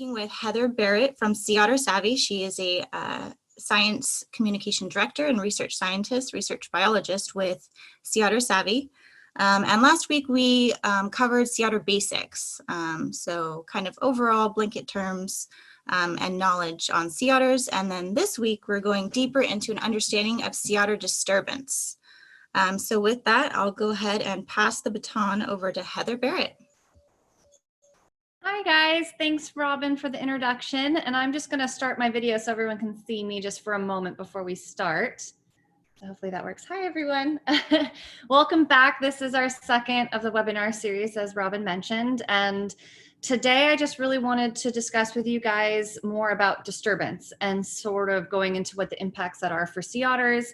speaking with Heather Barrett from Sea Otter Savvy. She is a science communication director and research scientist, research biologist with Sea Otter Savvy. And last week we covered sea otter basics, so kind of overall blanket terms and knowledge on sea otters. And then this week we're going deeper into an understanding of sea otter disturbance. So with that, I'll go ahead and pass the baton over to Heather Barrett. Hi guys, thanks Robin for the introduction, and I'm just going to start my video so everyone can see me just for a moment before we start. So hopefully that works. Hi everyone. Welcome back. This is our second of the webinar series, as Robin mentioned, and today I just really wanted to discuss with you guys more about disturbance and sort of going into what the impacts that are for sea otters.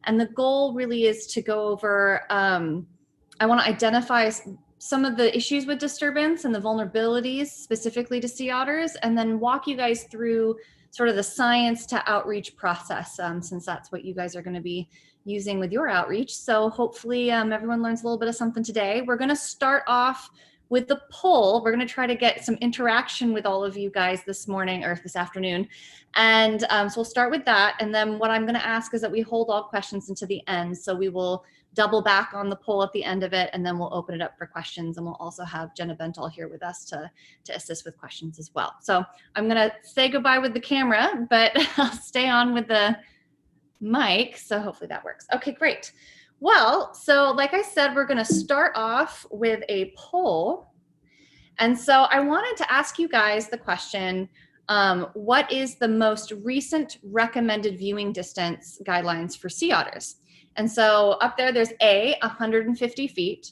And the goal really is to go over, I want to identify some of the issues with disturbance and the vulnerabilities specifically to sea otters, and then walk you guys through sort of the science to outreach process, since that's what you guys are going to be using with your outreach. So hopefully everyone learns a little bit of something today. We're going to start off with the poll. We're going to try to get some interaction with all of you guys this morning or this afternoon. And so we'll start with that. And then what I'm going to ask is that we hold all questions into the end. So we will double back on the poll at the end of it, and then we'll open it up for questions. And we'll also have Jenna Bental here with us to assist with questions as well. So I'm going to say goodbye with the camera, but I'll stay on with the mic. So hopefully that works. Okay, great. Well, so like I said, we're going to start off with a poll. And so I wanted to ask you guys the question, what is the most recent recommended viewing distance guidelines for sea otters? And so up there, there's A, 150 feet,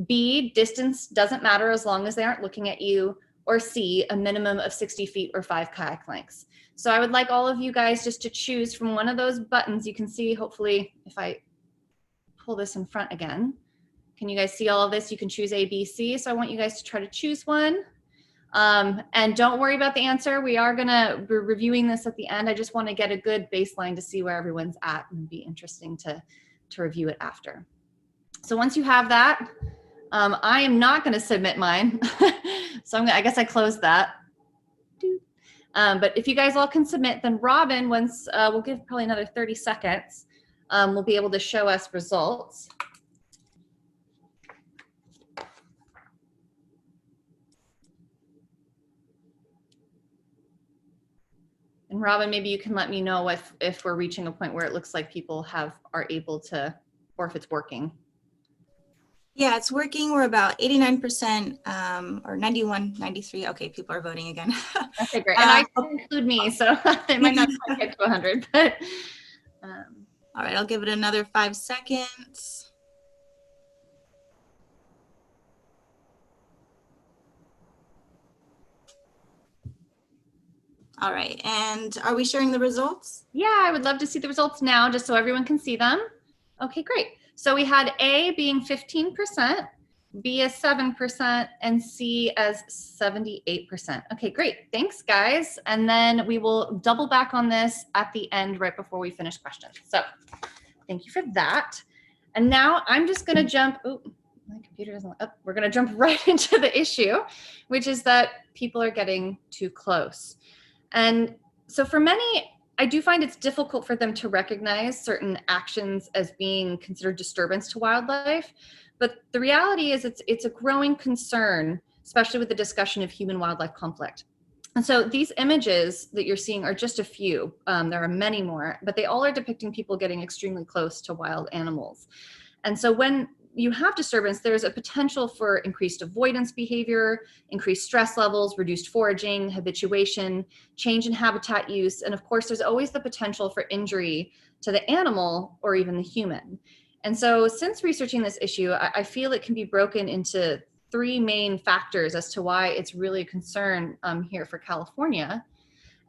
B, distance doesn't matter as long as they aren't looking at you, or C, a minimum of 60 feet or 5 kayak lengths. So I would like all of you guys just to choose from one of those buttons. You can see, hopefully, if I pull this in front again, can you guys see all of this? You can choose A, B, C. So I want you guys to try to choose one. And don't worry about the answer. We are gonna be reviewing this at the end. I just want to get a good baseline to see where everyone's at, and it'd be interesting to review it after. So once you have that, I am not going to submit mine. So I guess I closed that. But if you guys all can submit, then Robin, once we'll give probably another 30 seconds, we'll be able to show us results. And Robin, maybe you can let me know if we're reaching a point where it looks like people are able to, or if it's working. Yeah, it's working. We're about 89% or 91, 93. Okay, people are voting again. Okay, great. And I didn't include me, so it might not quite get to 100. But all right, I'll give it another 5 seconds. All right, and are we sharing the results? Yeah, I would love to see the results now, just so everyone can see them. Okay, great. So we had A being 15%, B as 7%, and C as 78%. Okay, great. Thanks, guys. And then we will double back on this at the end right before we finish questions. So thank you for that. And now I'm just going to jump. Oh, my computer doesn't. Oh, we're going to jump right into the issue, which is that people are getting too close. And so for many, I do find it's difficult for them to recognize certain actions as being considered disturbance to wildlife. But the reality is it's a growing concern, especially with the discussion of human-wildlife conflict. And so these images that you're seeing are just a few. There are many more, but they all are depicting people getting extremely close to wild animals. And so when you have disturbance, there's a potential for increased avoidance behavior, increased stress levels, reduced foraging, habituation, change in habitat use, and of course, there's always the potential for injury to the animal or even the human. And so since researching this issue, I feel it can be broken into 3 main factors as to why it's really a concern here for California.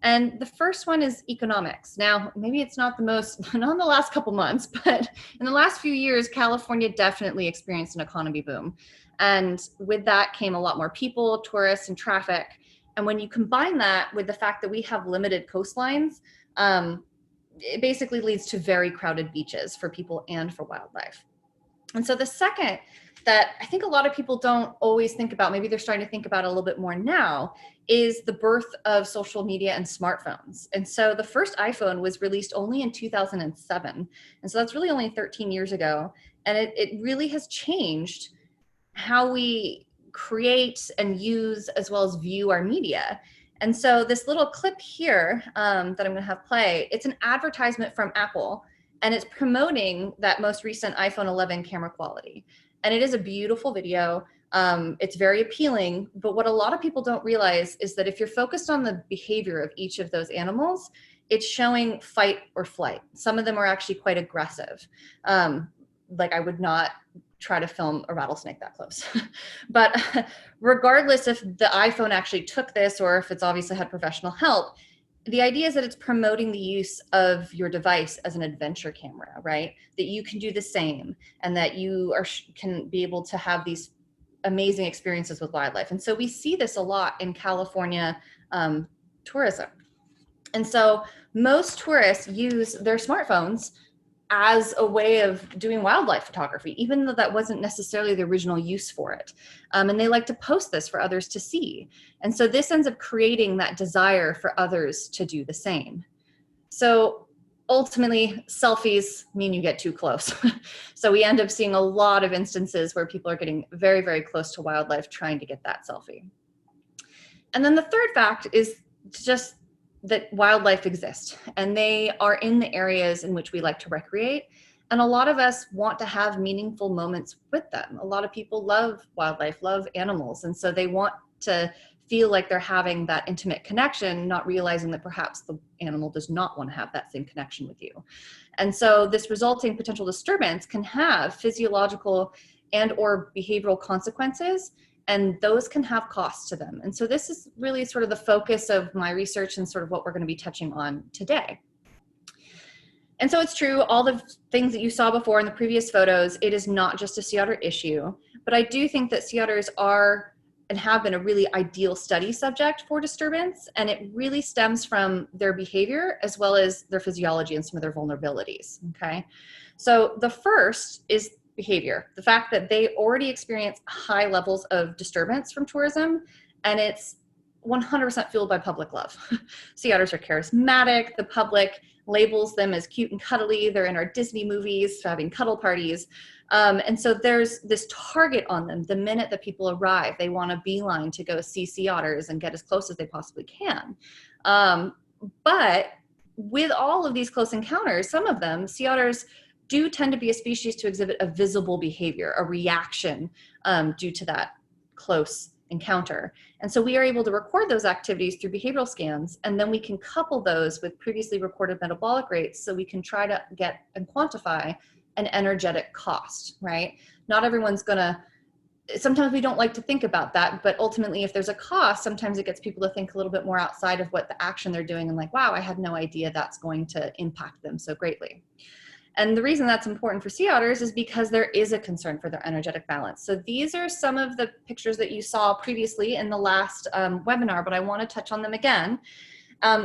And the first one is economics. Now, maybe it's not the most, not in the last couple months, but in the last few years, California definitely experienced an economy boom. And with that came a lot more people, tourists, and traffic. And when you combine that with the fact that we have limited coastlines, it basically leads to very crowded beaches for people and for wildlife. And so the second that I think a lot of people don't always think about, maybe they're starting to think about it a little bit more now, is the birth of social media and smartphones. And so the first iPhone was released only in 2007. And so that's really only 13 years ago. And it really has changed how we create and use as well as view our media. And so this little clip here that I'm going to have play, it's an advertisement from Apple, and it's promoting that most recent iPhone 11 camera quality. And it is a beautiful video. It's very appealing, but what a lot of people don't realize is that if you're focused on the behavior of each of those animals, it's showing fight or flight. Some of them are actually quite aggressive. Like I would not try to film a rattlesnake that close. But regardless if the iPhone actually took this or if it's obviously had professional help, the idea is that it's promoting the use of your device as an adventure camera, right? That you can do the same and that you can be able to have these amazing experiences with wildlife. And so we see this a lot in California tourism. And so most tourists use their smartphones as a way of doing wildlife photography, even though that wasn't necessarily the original use for it. And they like to post this for others to see. And so this ends up creating that desire for others to do the same. So ultimately, selfies mean you get too close. So we end up seeing a lot of instances where people are getting very, very close to wildlife trying to get that selfie. And then the third fact is just that wildlife exists and they are in the areas in which we like to recreate. And a lot of us want to have meaningful moments with them. A lot of people love wildlife, love animals. And so they want to feel like they're having that intimate connection, not realizing that perhaps the animal does not want to have that same connection with you. And so this resulting potential disturbance can have physiological and or behavioral consequences, and those can have costs to them. And so this is really sort of the focus of my research and sort of what we're going to be touching on today. And so it's true, all the things that you saw before in the previous photos, it is not just a sea otter issue, but I do think that sea otters are and have been a really ideal study subject for disturbance, and it really stems from their behavior as well as their physiology and some of their vulnerabilities, okay? So the first is behavior, the fact that they already experience high levels of disturbance from tourism, and it's 100% fueled by public love. Sea otters are charismatic. The public labels them as cute and cuddly. They're in our Disney movies, having cuddle parties. And so there's this target on them. The minute that people arrive, they want a beeline to go see sea otters and get as close as they possibly can. But with all of these close encounters, some of them, sea otters do tend to be a species to exhibit a visible behavior, a reaction due to that close encounter. And so we are able to record those activities through behavioral scans, and then we can couple those with previously recorded metabolic rates so we can try to get and quantify an energetic cost, right? Not everyone's gonna, sometimes we don't like to think about that, but ultimately if there's a cost, sometimes it gets people to think a little bit more outside of what the action they're doing and like, wow, I had no idea that's going to impact them so greatly. And the reason that's important for sea otters is because there is a concern for their energetic balance. So these are some of the pictures that you saw previously in the last webinar, but I want to touch on them again.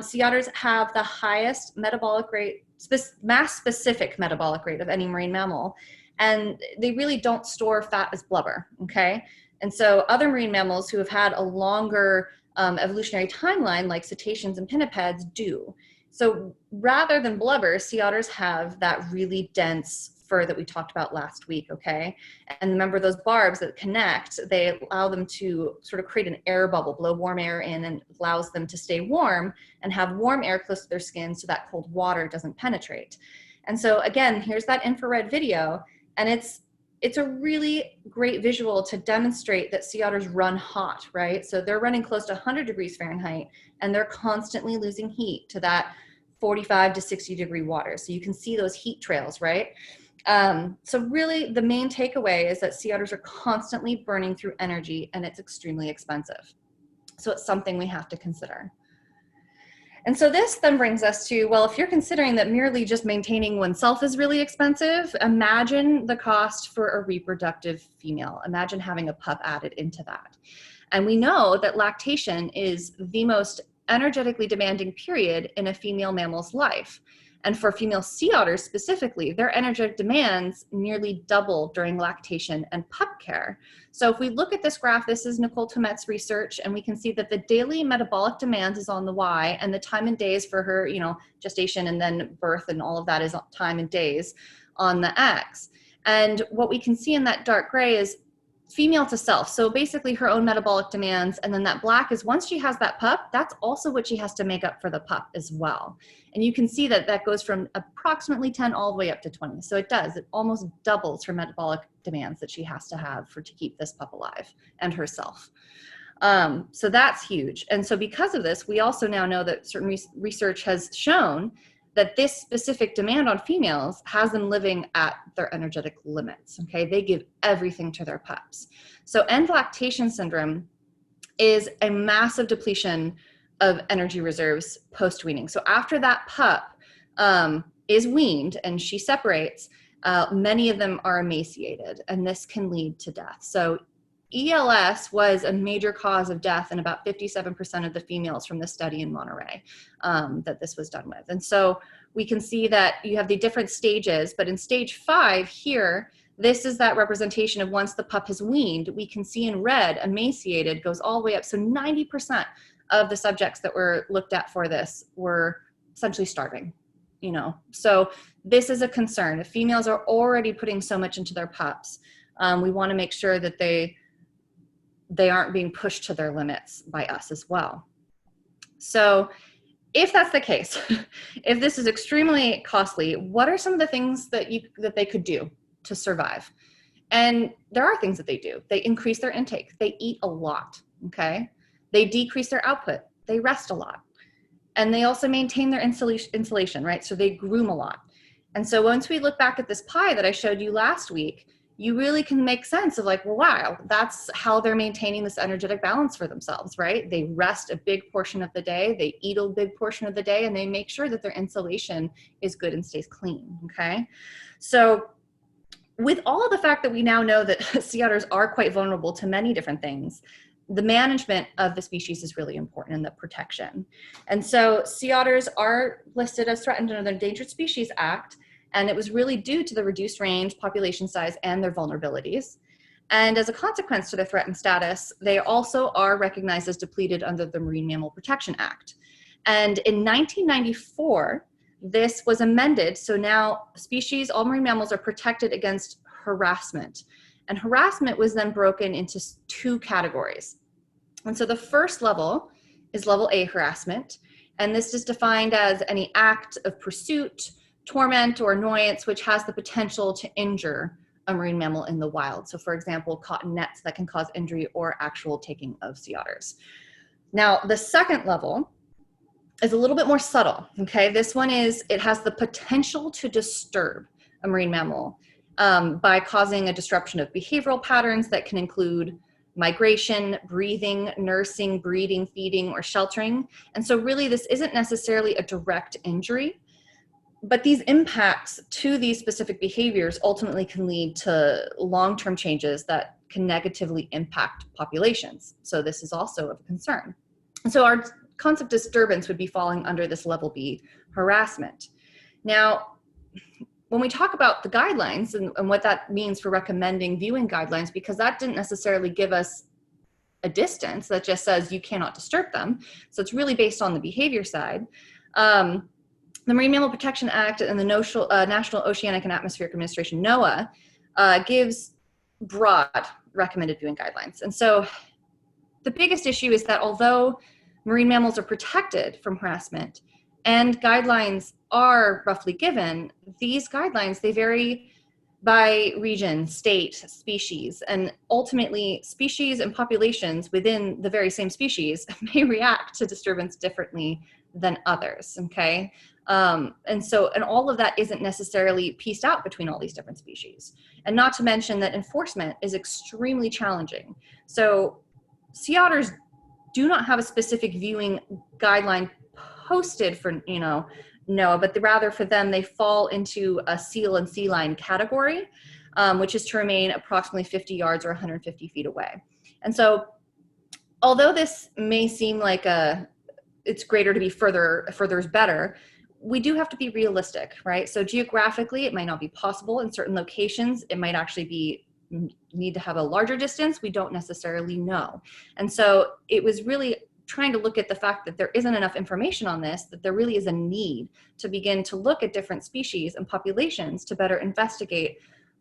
Sea otters have the highest metabolic rate, mass-specific metabolic rate of any marine mammal, and they really don't store fat as blubber, okay? And so other marine mammals who have had a longer evolutionary timeline, like cetaceans and pinnipeds, do. So rather than blubber, sea otters have that really dense fur that we talked about last week, okay? And remember those barbs that connect, they allow them to sort of create an air bubble, blow warm air in, and allows them to stay warm and have warm air close to their skin so that cold water doesn't penetrate. And so again, here's that infrared video, and it's a really great visual to demonstrate that sea otters run hot, right? So they're running close to 100 degrees Fahrenheit, and they're constantly losing heat to that 45 to 60 degree water. So you can see those heat trails, right? So really the main takeaway is that sea otters are constantly burning through energy, and it's extremely expensive. So it's something we have to consider. And so this then brings us to, well, if you're considering that merely just maintaining oneself is really expensive, imagine the cost for a reproductive female. Imagine having a pup added into that. And we know that lactation is the most energetically demanding period in a female mammal's life. And for female sea otters specifically, their energetic demands nearly double during lactation and pup care. So if we look at this graph, this is Nicole Tomet's research, and we can see that the daily metabolic demands is on the Y, and the time and days for her, gestation and then birth and all of that is time and days on the X. And what we can see in that dark gray is female to self. So basically her own metabolic demands. And then that black is once she has that pup, that's also what she has to make up for the pup as well. And you can see that that goes from approximately 10 all the way up to 20. So it almost doubles her metabolic demands that she has to have to keep this pup alive and herself. So that's huge. And so because of this, we also now know that certain research has shown that this specific demand on females has them living at their energetic limits, okay? They give everything to their pups. So end lactation syndrome is a massive depletion of energy reserves post-weaning. So after that pup is weaned and she separates, many of them are emaciated, and this can lead to death. So ELS was a major cause of death in about 57% of the females from the study in Monterey that this was done with. And so we can see that you have the different stages, but in stage 5 here, this is that representation of once the pup has weaned. We can see in red, emaciated goes all the way up. So 90% of the subjects that were looked at for this were essentially starving, So this is a concern. If females are already putting so much into their pups, we want to make sure that they aren't being pushed to their limits by us as well. So if that's the case, if this is extremely costly, what are some of the things that they could do to survive? And there are things that they do. They increase their intake. They eat a lot, okay? They decrease their output. They rest a lot. And they also maintain their insulation, right? So they groom a lot. And so once we look back at this pie that I showed you last week, you really can make sense of like, well, wow, that's how they're maintaining this energetic balance for themselves, right? They rest a big portion of the day, they eat a big portion of the day, and they make sure that their insulation is good and stays clean, okay? So with all of the fact that we now know that sea otters are quite vulnerable to many different things, the management of the species is really important, and the protection. And so sea otters are listed as threatened under the Endangered Species Act, and it was really due to the reduced range, population size, and their vulnerabilities. And as a consequence to their threatened status, they also are recognized as depleted under the Marine Mammal Protection Act. And in 1994, this was amended. So now all marine mammals are protected against harassment. And harassment was then broken into 2 categories. And so the first level is level A harassment. And this is defined as any act of pursuit, torment, or annoyance which has the potential to injure a marine mammal in the wild. So for example, cotton nets that can cause injury or actual taking of sea otters. Now, the second level is a little bit more subtle, okay? This one it has the potential to disturb a marine mammal by causing a disruption of behavioral patterns that can include migration, breathing, nursing, breeding, feeding, or sheltering. And so really this isn't necessarily a direct injury, but these impacts to these specific behaviors ultimately can lead to long-term changes that can negatively impact populations. So this is also of concern. And so our concept disturbance would be falling under this level B harassment. Now, when we talk about the guidelines and what that means for recommending viewing guidelines, because that didn't necessarily give us a distance that just says you cannot disturb them. So it's really based on the behavior side. The Marine Mammal Protection Act and the National Oceanic and Atmospheric Administration, NOAA, gives broad recommended viewing guidelines. And so the biggest issue is that although marine mammals are protected from harassment and guidelines are roughly given, these guidelines, they vary by region, state, species, and ultimately species and populations within the very same species may react to disturbance differently than others, okay? And all of that isn't necessarily pieced out between all these different species. And not to mention that enforcement is extremely challenging. So sea otters do not have a specific viewing guideline posted for, NOAA, but rather for them, they fall into a seal and sea lion category, which is to remain approximately 50 yards or 150 feet away. And so although this may seem like it's greater to be further is better, we do have to be realistic, right? So geographically, it might not be possible in certain locations. It might actually be need to have a larger distance. We don't necessarily know. And so it was really trying to look at the fact that there isn't enough information on this, that there really is a need to begin to look at different species and populations to better investigate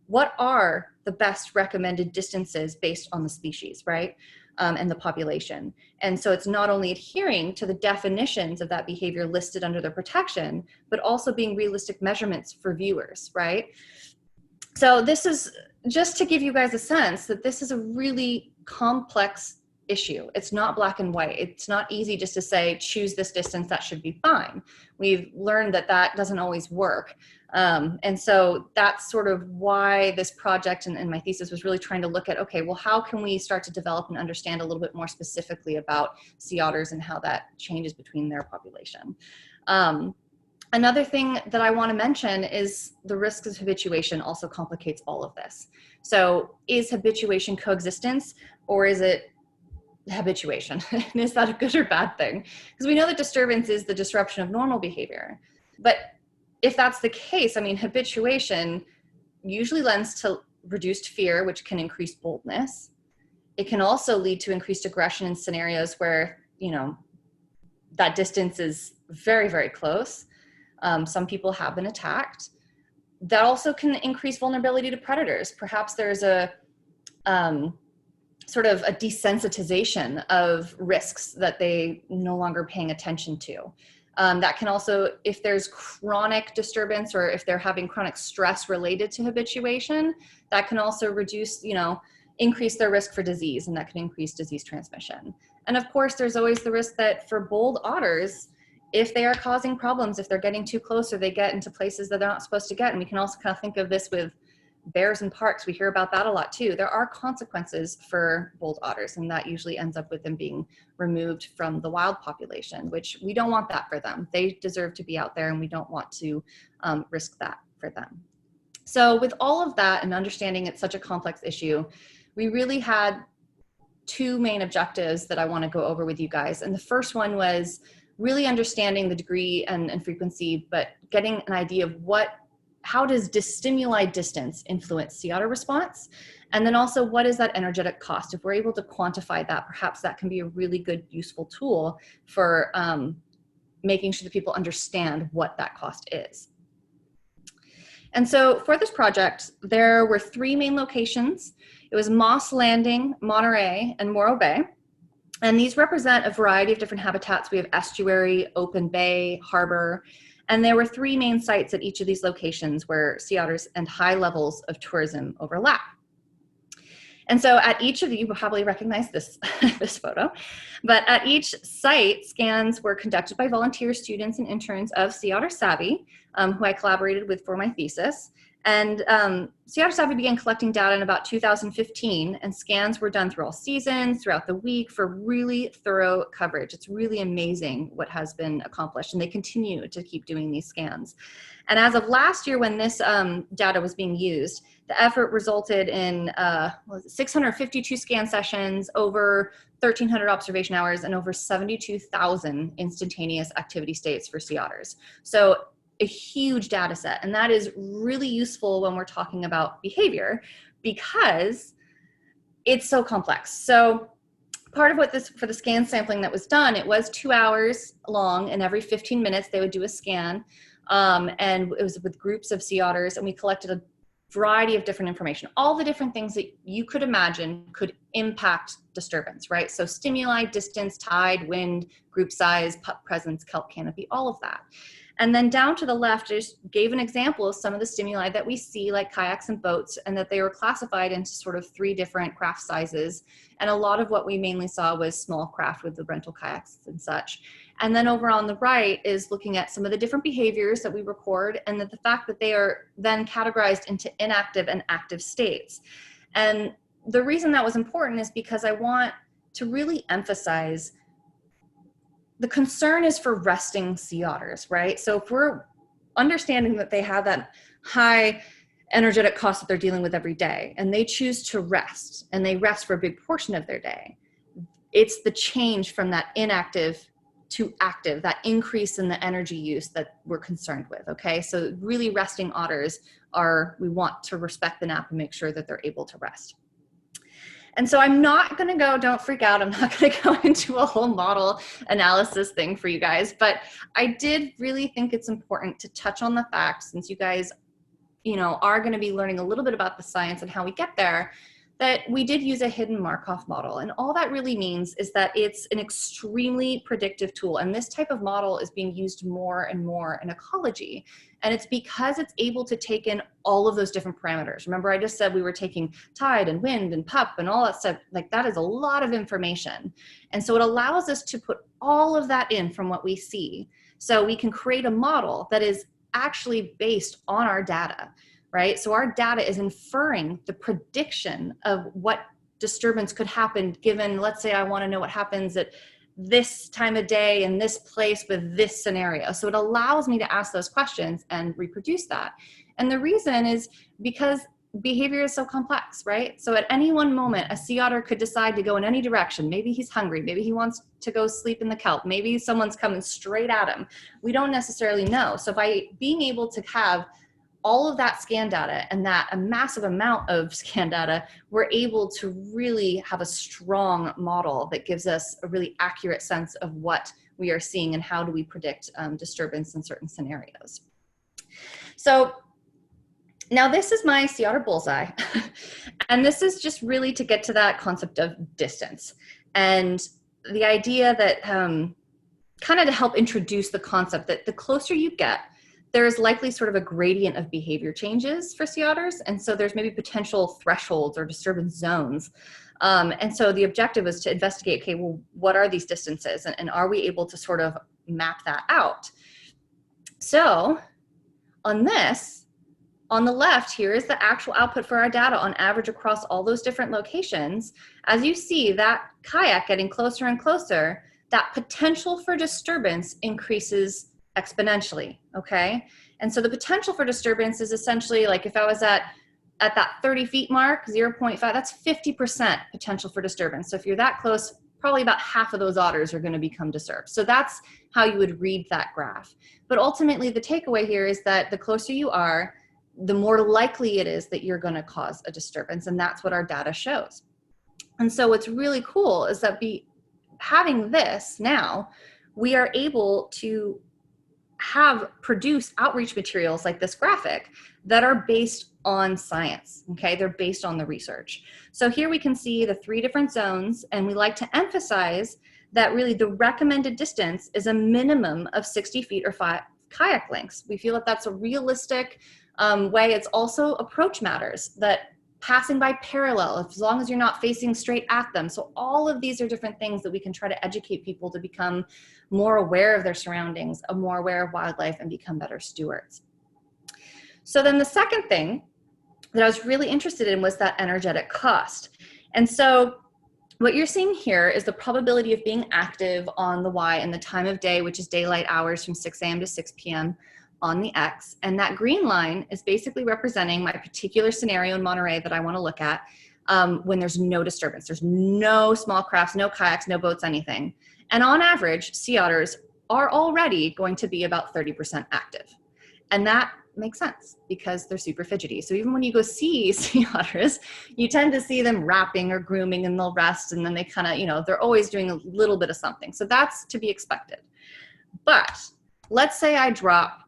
what are the best recommended distances based on the species, right? And the population. And so it's not only adhering to the definitions of that behavior listed under the protection, but also being realistic measurements for viewers, right? So this is just to give you guys a sense that this is a really complex issue. It's not black and white. It's not easy just to say, choose this distance, that should be fine. We've learned that that doesn't always work. And so that's sort of why this project and my thesis was really trying to look at, okay, well, how can we start to develop and understand a little bit more specifically about sea otters and how that changes between their population. Another thing that I want to mention is the risks of habituation also complicates all of this. So is habituation coexistence, or is it habituation? And is that a good or bad thing? Because we know that disturbance is the disruption of normal behavior. But if that's the case, I mean, habituation usually lends to reduced fear, which can increase boldness. It can also lead to increased aggression in scenarios where, you know, that distance is very, very close. Some people have been attacked. That also can increase vulnerability to predators. Perhaps there's a sort of a desensitization of risks that they no longer paying attention to. That can also, if there's chronic disturbance or if they're having chronic stress related to habituation, that can also reduce, you know, increase their risk for disease, and that can increase disease transmission. And of course, there's always the risk that for bold otters, if they are causing problems, if they're getting too close or they get into places that they're not supposed to get, and we can also kind of think of this with bears in parks, we hear about that a lot too. There are consequences for bold otters, and that usually ends up with them being removed from the wild population, which we don't want that for them. They deserve to be out there, and we don't want to risk that for them. So with all of that and understanding it's such a complex issue, we really had two main objectives that I want to go over with you guys. And the first one was really understanding the degree and frequency, but getting an idea of how does stimuli distance influence sea otter response? And then also, what is that energetic cost? If we're able to quantify that, perhaps that can be a really good, useful tool for making sure that people understand what that cost is. And so for this project, there were three main locations. It was Moss Landing, Monterey, and Morro Bay. And these represent a variety of different habitats. We have estuary, open bay, harbor, and there were three main sites at each of these locations where sea otters and high levels of tourism overlap. And so at each of you will probably recognize this, this photo, but at each site, scans were conducted by volunteer students and interns of Sea Otter Savvy, who I collaborated with for my thesis. And Sea Otter Savvy began collecting data in about 2015, and scans were done through all seasons, throughout the week, for really thorough coverage. It's really amazing what has been accomplished, and they continue to keep doing these scans. And as of last year, when this data was being used, the effort resulted in 652 scan sessions, over 1,300 observation hours, and over 72,000 instantaneous activity states for sea otters. So a huge data set, and that is really useful when we're talking about behavior because it's so complex. So part of what for the scan sampling that was done, it was 2 hours long, and every 15 minutes they would do a scan, and it was with groups of sea otters, and we collected a variety of different information, all the different things that you could imagine could impact disturbance, right? So stimuli, distance, tide, wind, group size, pup presence, kelp canopy, all of that. And then down to the left, I just gave an example of some of the stimuli that we see, like kayaks and boats, and that they were classified into sort of 3 different craft sizes. And a lot of what we mainly saw was small craft with the rental kayaks and such. And then over on the right is looking at some of the different behaviors that we record, and that the fact that they are then categorized into inactive and active states. And the reason that was important is because I want to really emphasize the concern is for resting sea otters, right? So if we're understanding that they have that high energetic cost that they're dealing with every day, and they choose to rest, and they rest for a big portion of their day, it's the change from that inactive to active, that increase in the energy use that we're concerned with, okay? So really resting otters we want to respect the nap and make sure that they're able to rest. And so I'm not gonna go, don't freak out, I'm not gonna go into a whole model analysis thing for you guys, but I did really think it's important to touch on the fact, since you guys, are gonna be learning a little bit about the science and how we get there, that we did use a hidden Markov model. And all that really means is that it's an extremely predictive tool. And this type of model is being used more and more in ecology. And it's because it's able to take in all of those different parameters. Remember, I just said we were taking tide and wind and pup and all that stuff. Like, that is a lot of information. And so it allows us to put all of that in from what we see. So we can create a model that is actually based on our data. Right? So our data is inferring the prediction of what disturbance could happen given, let's say I want to know what happens at this time of day in this place with this scenario. So it allows me to ask those questions and reproduce that. And the reason is because behavior is so complex, right? So at any one moment, a sea otter could decide to go in any direction. Maybe he's hungry. Maybe he wants to go sleep in the kelp. Maybe someone's coming straight at him. We don't necessarily know. So by being able to have all of that scan data and that a massive amount of scan data, we're able to really have a strong model that gives us a really accurate sense of what we are seeing and how do we predict disturbance in certain scenarios. So now this is my sea otter bullseye. And this is just really to get to that concept of distance. And the idea that kind of to help introduce the concept that the closer you get, there is likely sort of a gradient of behavior changes for sea otters. And so there's maybe potential thresholds or disturbance zones. And so the objective is to investigate, okay, well, what are these distances? And are we able to sort of map that out? So on this, on the left here is the actual output for our data on average across all those different locations. As you see that kayak getting closer and closer, that potential for disturbance increases exponentially, okay? And so the potential for disturbance is essentially like if I was at that 30 feet mark, 0.5, that's 50% potential for disturbance. So if you're that close, probably about half of those otters are going to become disturbed. So that's how you would read that graph. But ultimately, the takeaway here is that the closer you are, the more likely it is that you're going to cause a disturbance. And that's what our data shows. And so what's really cool is that having this now, we are able to produce outreach materials like this graphic that are based on science, okay? They're based on the research. So here we can see the 3 different zones, and we like to emphasize that really the recommended distance is a minimum of 60 feet or 5 kayak lengths. We feel that that's a realistic way. It's also approach matters, that passing by parallel, as long as you're not facing straight at them. So all of these are different things that we can try to educate people to become more aware of their surroundings, more aware of wildlife, and become better stewards. So then the second thing that I was really interested in was that energetic cost. And so what you're seeing here is the probability of being active on the Y and the time of day, which is daylight hours from 6 a.m. to 6 p.m. on the X. And that green line is basically representing my particular scenario in Monterey that I want to look at when there's no disturbance. There's no small crafts, no kayaks, no boats, anything. And on average, sea otters are already going to be about 30% active. And that makes sense because they're super fidgety. So even when you go see sea otters, you tend to see them wrapping or grooming, and they'll rest, and then they kind of, they're always doing a little bit of something. So that's to be expected. But let's say I drop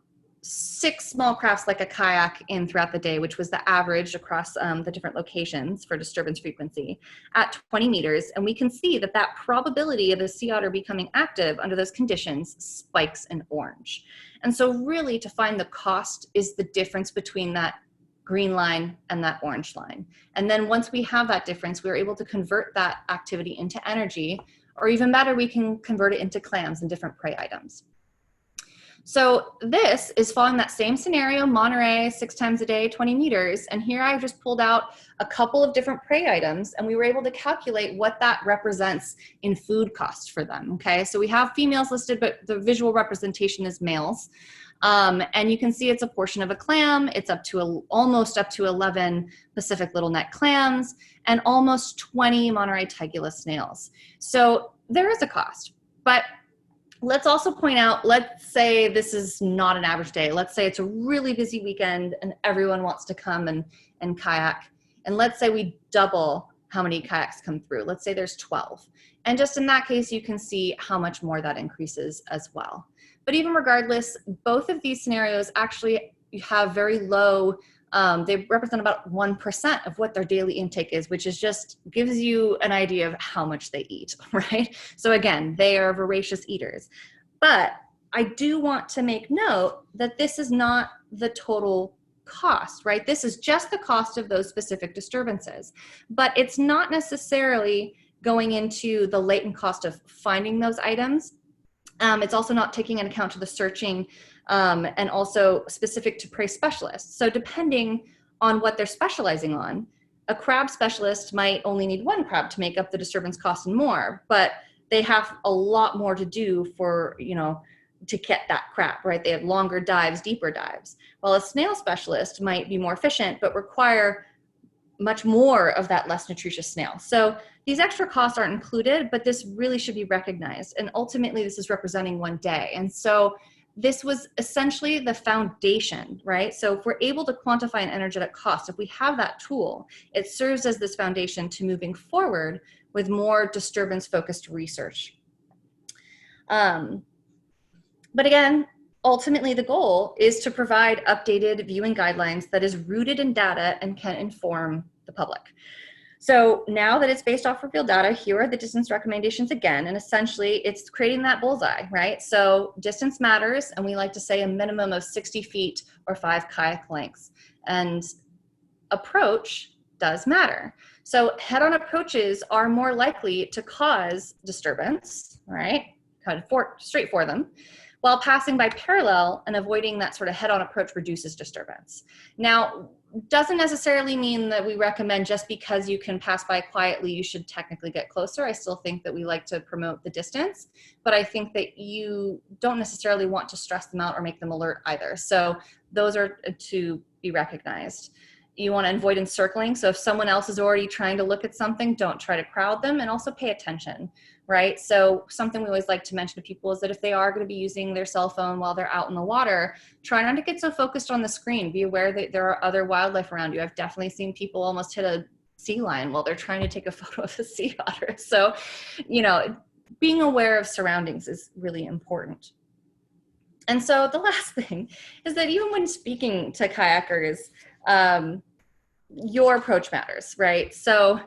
6 small crafts like a kayak in throughout the day, which was the average across the different locations for disturbance frequency at 20 meters. And we can see that that probability of a sea otter becoming active under those conditions spikes in orange. And so really to find the cost is the difference between that green line and that orange line. And then once we have that difference, we're able to convert that activity into energy, or even better, we can convert it into clams and different prey items. So this is following that same scenario, Monterey, 6 times a day, 20 meters. And here I've just pulled out a couple of different prey items, and we were able to calculate what that represents in food cost for them, okay? So we have females listed, but the visual representation is males. And you can see it's a portion of a clam. It's almost up to 11 Pacific little neck clams and almost 20 Monterey tigula snails. So there is a cost, but Let's also point out, let's say this is not an average day. Let's say it's a really busy weekend and everyone wants to come and kayak. And let's say we double how many kayaks come through. Let's say there's 12. And just in that case, you can see how much more that increases as well. But even regardless, both of these scenarios actually have very low, they represent about 1% of what their daily intake is, which is just gives you an idea of how much they eat, right? So again, they are voracious eaters. But I do want to make note that this is not the total cost, right? This is just the cost of those specific disturbances, but it's not necessarily going into the latent cost of finding those items. It's also not taking into account to the searching and also specific to prey specialists. So depending on what they're specializing on, a crab specialist might only need one crab to make up the disturbance cost and more, but they have a lot more to do for, to get that crab, right? They have longer dives, deeper dives. While a snail specialist might be more efficient, but require much more of that less nutritious snail. So these extra costs aren't included, but this really should be recognized. And ultimately, this is representing one day. And so this was essentially the foundation, right? So if we're able to quantify an energetic cost, if we have that tool, it serves as this foundation to moving forward with more disturbance-focused research. But again, ultimately the goal is to provide updated viewing guidelines that is rooted in data and can inform the public. So now that it's based off of real data, here are the distance recommendations again, and essentially it's creating that bullseye, right? So distance matters, and we like to say a minimum of 60 feet or 5 kayak lengths. And approach does matter. So head-on approaches are more likely to cause disturbance, right? Kind of straight for them, while passing by parallel and avoiding that sort of head-on approach reduces disturbance. Now, doesn't necessarily mean that we recommend just because you can pass by quietly, you should technically get closer. I still think that we like to promote the distance, but I think that you don't necessarily want to stress them out or make them alert either. So those are to be recognized. You want to avoid encircling. So if someone else is already trying to look at something, don't try to crowd them, and also pay attention, right? So something we always like to mention to people is that if they are going to be using their cell phone while they're out in the water, try not to get so focused on the screen. Be aware that there are other wildlife around you. I've definitely seen people almost hit a sea lion while they're trying to take a photo of a sea otter. So, being aware of surroundings is really important. And so the last thing is that even when speaking to kayakers, your approach matters, right? So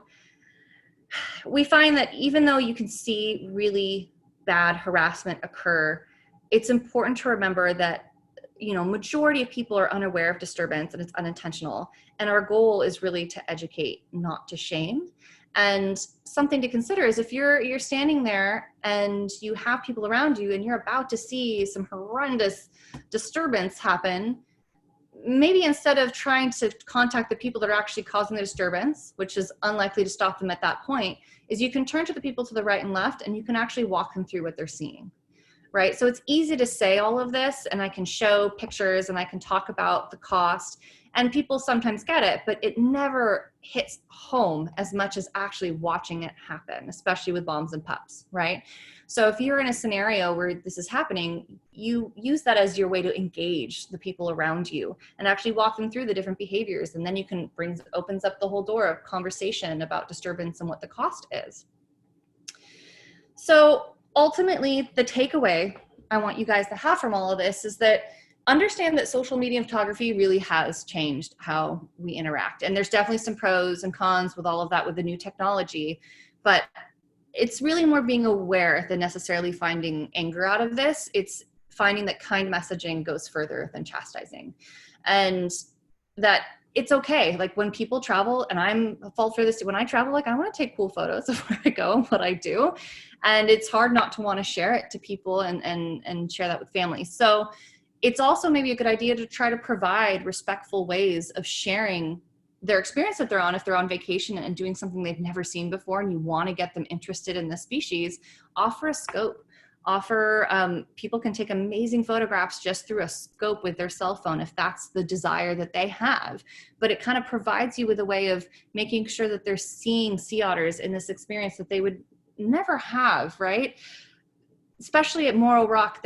we find that even though you can see really bad harassment occur, it's important to remember that, majority of people are unaware of disturbance and it's unintentional. And our goal is really to educate, not to shame. And something to consider is if you're standing there and you have people around you and you're about to see some horrendous disturbance happen, maybe instead of trying to contact the people that are actually causing the disturbance, which is unlikely to stop them at that point, is you can turn to the people to the right and left and you can actually walk them through what they're seeing, right? So it's easy to say all of this and I can show pictures and I can talk about the cost and people sometimes get it, but it never hits home as much as actually watching it happen, especially with moms and pups, right? So if you're in a scenario where this is happening, you use that as your way to engage the people around you and actually walk them through the different behaviors. And then you can opens up the whole door of conversation about disturbance and what the cost is. So ultimately, the takeaway I want you guys to have from all of this is that understand that social media photography really has changed how we interact. And there's definitely some pros and cons with all of that with the new technology, but it's really more being aware than necessarily finding anger out of this. It's finding that kind messaging goes further than chastising. And that it's okay. Like when people travel, and I'm a fault for this, when I travel, like I want to take cool photos of where I go and what I do. And it's hard not to want to share it to people and share that with family. So it's also maybe a good idea to try to provide respectful ways of sharing their experience that they're on. If they're on vacation and doing something they've never seen before and you want to get them interested in the species, offer a scope. People can take amazing photographs just through a scope with their cell phone if that's the desire that they have. But it kind of provides you with a way of making sure that they're seeing sea otters in this experience that they would never have, right? especially at Morro Rock,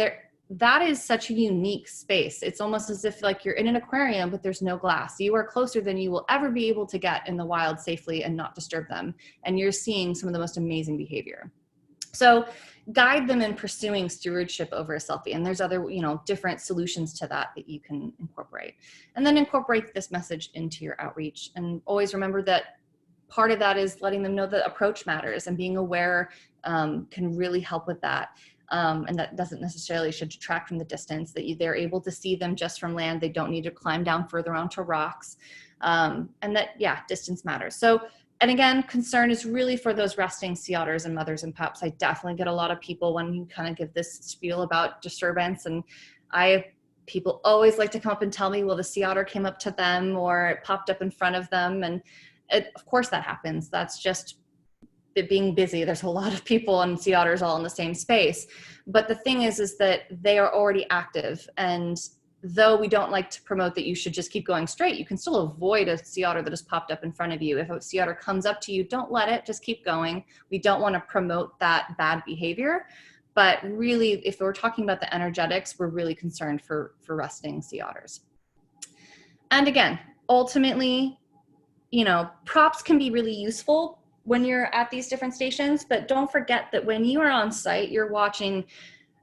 that is such a unique space. It's almost as if like you're in an aquarium, but there's no glass. You are closer than you will ever be able to get in the wild safely and not disturb them. And you're seeing some of the most amazing behavior. So guide them in pursuing stewardship over a selfie. And there's other, different solutions to that you can incorporate. And then incorporate this message into your outreach. And always remember that part of that is letting them know that approach matters, and being aware can really help with that. And that doesn't necessarily should detract from the distance, that they're able to see them just from land. They don't need to climb down further onto rocks. And that, yeah, distance matters. So, and again, concern is really for those resting sea otters and mothers and pups. I definitely get a lot of people when you kind of give this spiel about disturbance, and people always like to come up and tell me, well, the sea otter came up to them or it popped up in front of them. And of course that happens. That's just it being busy. There's a lot of people and sea otters all in the same space. But the thing is that they are already active. And though we don't like to promote that you should just keep going straight, you can still avoid a sea otter that has popped up in front of you. If a sea otter comes up to you, don't let it, just keep going. We don't want to promote that bad behavior. But really, if we're talking about the energetics, we're really concerned for resting sea otters. And again, ultimately, props can be really useful when you're at these different stations, but don't forget that when you are on site, you're watching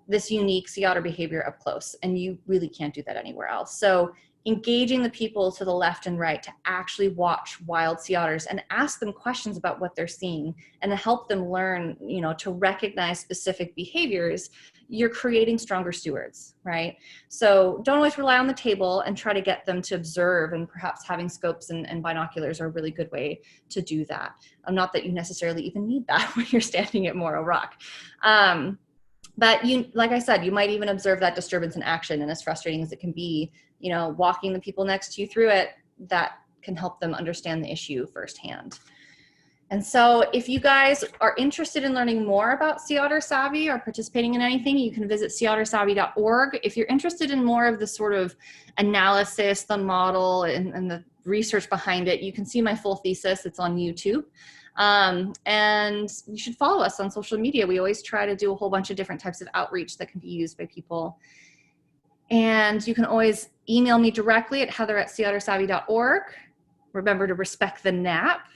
this unique sea otter behavior up close, and you really can't do that anywhere else. So engaging the people to the left and right to actually watch wild sea otters and ask them questions about what they're seeing and to help them learn, to recognize specific behaviors, you're creating stronger stewards, right? So don't always rely on the table and try to get them to observe, and perhaps having scopes and binoculars are a really good way to do that. Not that you necessarily even need that when you're standing at Morro Rock. But like I said, you might even observe that disturbance in action, and as frustrating as it can be, walking the people next to you through it, that can help them understand the issue firsthand. And so if you guys are interested in learning more about Sea Otter Savvy or participating in anything, you can visit seaottersavvy.org. If you're interested in more of the sort of analysis, the model, and the research behind it, you can see my full thesis. It's on YouTube. And you should follow us on social media. We always try to do a whole bunch of different types of outreach that can be used by people. And you can always email me directly at heather@seaottersavvy.org. Remember to respect the nap.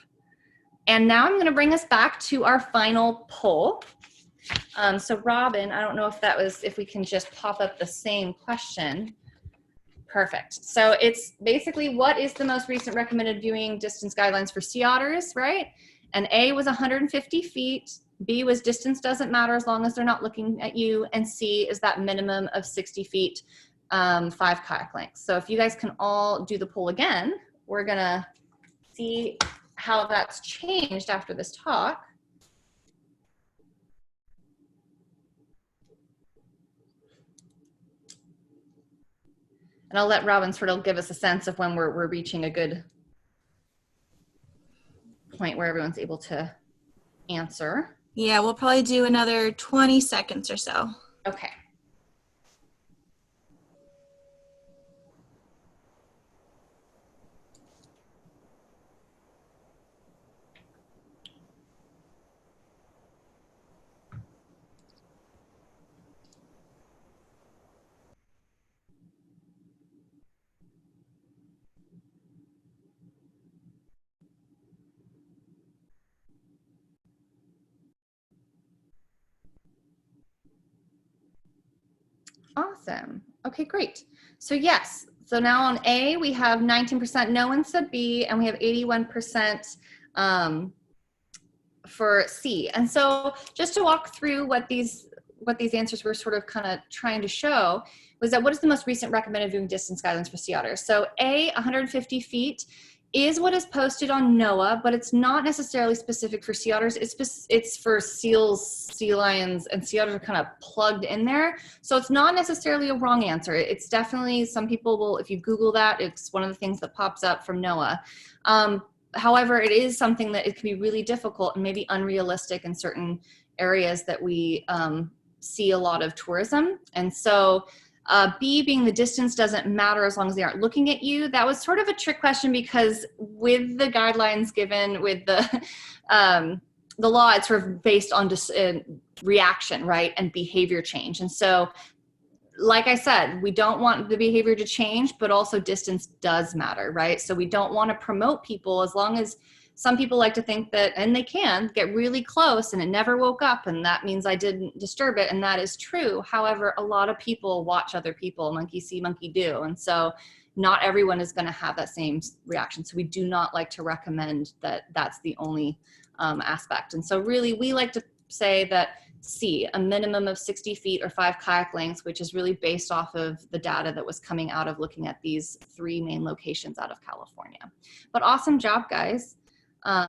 And now I'm going to bring us back to our final poll. So Robin, I don't know if we can just pop up the same question. Perfect. So it's basically, what is the most recent recommended viewing distance guidelines for sea otters, right? And A was 150 feet. B was distance doesn't matter as long as they're not looking at you. And C is that minimum of 60 feet, 5 kayak lengths. So if you guys can all do the poll again, we're going to see how that's changed after this talk. And I'll let Robin sort of give us a sense of when we're reaching a good point where everyone's able to answer. Yeah, we'll probably do another 20 seconds or so. Okay. Awesome. Okay, great. So yes, so now on A, we have 19% no one said B, and we have 81% for C. And so just to walk through what these answers were sort of kind of trying to show was that what is the most recent recommended viewing distance guidelines for sea otters? So A, 150 feet is what is posted on NOAA, but it's not necessarily specific for sea otters. It's for seals, sea lions, and sea otters are kind of plugged in there. So it's not necessarily a wrong answer. It's definitely, some people will, if you Google that, it's one of the things that pops up from NOAA. However, it is something that it can be really difficult and maybe unrealistic in certain areas that we see a lot of tourism. And so B being the distance doesn't matter as long as they aren't looking at you. That was sort of a trick question because with the guidelines given with the the law, it's sort of based on just reaction, right, and behavior change. And so, like I said, we don't want the behavior to change, but also distance does matter, right? So we don't want to promote people, as long as some people like to think that, and they can get really close and it never woke up, and that means I didn't disturb it, and that is true. However, a lot of people watch other people, monkey see, monkey do. And so not everyone is going to have that same reaction. So we do not like to recommend that that's the only aspect. And so really, we like to say that a minimum of 60 feet or 5 kayak lengths, which is really based off of the data that was coming out of looking at these 3 main locations out of California. But awesome job, guys.